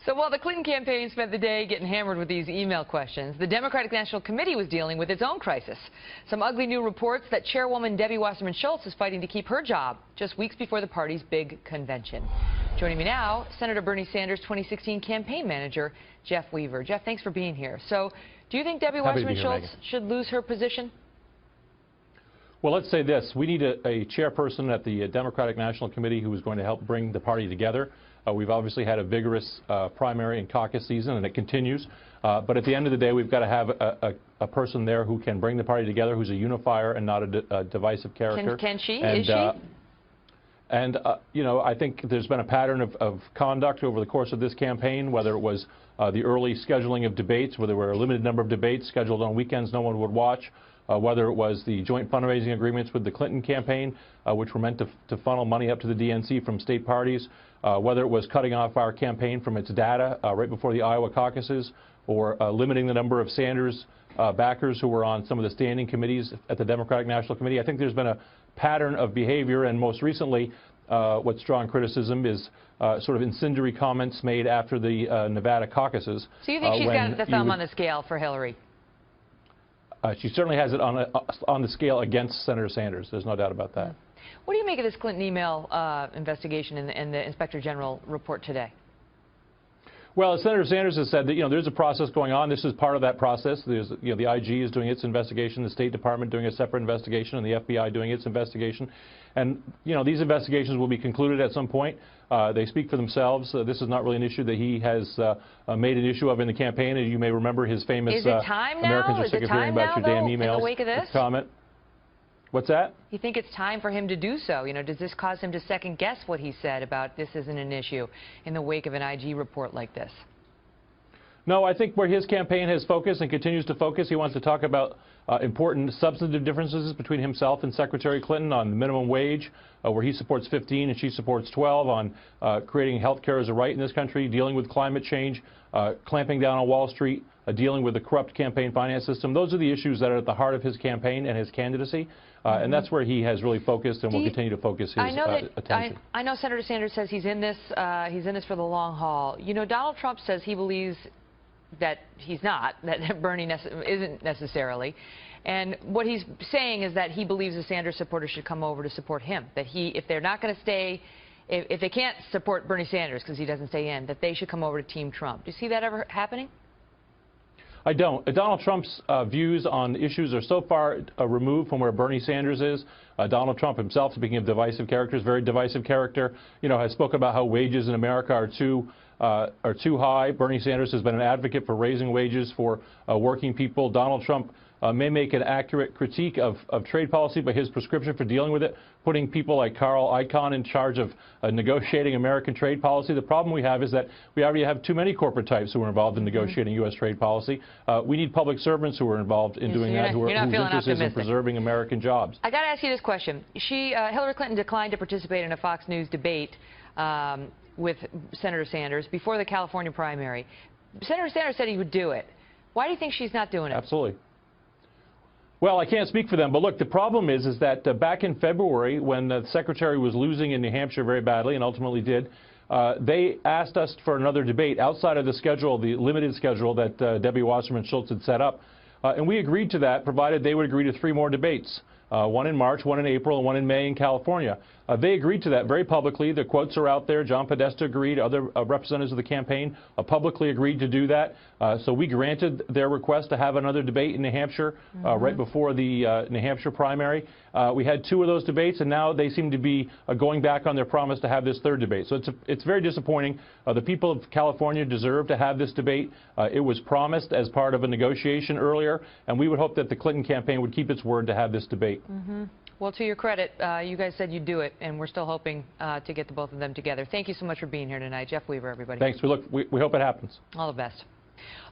So while the Clinton campaign spent the day getting hammered with these email questions, the Democratic National Committee was dealing with its own crisis. Some ugly new reports that Chairwoman Debbie Wasserman Schultz is fighting to keep her job just weeks before the party's big convention. Joining me now, Senator Bernie Sanders' 2016 campaign manager, Jeff Weaver. Jeff, thanks for being here. So do you think Debbie Wasserman Schultz should lose her position? Well, let's say this. We need a chairperson at the Democratic National Committee who is going to help bring the party together. We've obviously had a vigorous primary and caucus season, and it continues. But at the end of the day, we've got to have a person there who can bring the party together, who's a unifier and not a divisive character. Can she? Is she? And, you know, I think there's been a pattern of conduct over the course of this campaign, whether it was the early scheduling of debates, where there were a limited number of debates scheduled on weekends no one would watch, whether it was the joint fundraising agreements with the Clinton campaign, which were meant to funnel money up to the DNC from state parties, whether it was cutting off our campaign from its data right before the Iowa caucuses, or limiting the number of Sanders backers who were on some of the standing committees at the Democratic National Committee. I think there's been a pattern of behavior, and most recently, what's drawing criticism is sort of incendiary comments made after the Nevada caucuses. So you think she's got the thumb on the scale for Hillary? She certainly has it on the scale against Senator Sanders. There's no doubt about that. What do you make of this Clinton email investigation and the Inspector General report today? Well, as Senator Sanders has said, that there's a process going on. This is part of that process. There's the IG is doing its investigation, the State Department doing a separate investigation, and the FBI doing its investigation. And these investigations will be concluded at some point. They speak for themselves. This is not really an issue that he has made an issue of in the campaign. And you may remember his famous "Americans are sick of hearing about your damn emails" in the wake of this comment. What's that? You think it's time for him to do so? Does this cause him to second guess what he said about this isn't an issue in the wake of an IG report like this? No, I think where his campaign has focused and continues to focus, he wants to talk about important substantive differences between himself and Secretary Clinton on the minimum wage, where he supports 15 and she supports 12, on creating health care as a right in this country, dealing with climate change, clamping down on Wall Street, dealing with the corrupt campaign finance system. Those are the issues that are at the heart of his campaign and his candidacy, and that's where he has really focused and will continue to focus his attention. I know Senator Sanders says he's in this for the long haul. Donald Trump says he believes that he's not, that Bernie isn't necessarily. And what he's saying is that he believes the Sanders supporters should come over to support him, that if they're not going to stay, if they can't support Bernie Sanders because he doesn't stay in, that they should come over to Team Trump. Do you see that ever happening? I don't. Donald Trump's views on issues are so far removed from where Bernie Sanders is. Donald Trump himself, speaking of divisive characters, very divisive character, has spoken about how wages in America are too high. Bernie Sanders has been an advocate for raising wages for working people. Donald Trump may make an accurate critique of trade policy, but his prescription for dealing with it, putting people like Carl Icahn in charge of negotiating American trade policy. The problem we have is that we already have too many corporate types who are involved in negotiating U.S. trade policy. We need public servants who are involved in doing that, whose interest is in preserving American jobs. I got to ask you this question. Hillary Clinton declined to participate in a Fox News debate with Senator Sanders before the California primary. Senator Sanders said he would do it. Why do you think she's not doing it? Absolutely. Well, I can't speak for them, but look, the problem is that back in February, when the Secretary was losing in New Hampshire very badly, and ultimately did, they asked us for another debate outside of the schedule, the limited schedule that Debbie Wasserman Schultz had set up. And we agreed to that, provided they would agree to 3 more debates, one in March, one in April, and one in May in California. They agreed to that very publicly. The quotes are out there. John Podesta agreed. Other representatives of the campaign publicly agreed to do that. So we granted their request to have another debate in New Hampshire right before the New Hampshire primary. We had 2 of those debates, and now they seem to be going back on their promise to have this 3rd debate. So it's very disappointing. The people of California deserve to have this debate. It was promised as part of a negotiation earlier, and we would hope that the Clinton campaign would keep its word to have this debate. Well, to your credit, you guys said you'd do it, and we're still hoping to get the both of them together. Thank you so much for being here tonight. Jeff Weaver, everybody. Thanks. We hope it happens. All the best.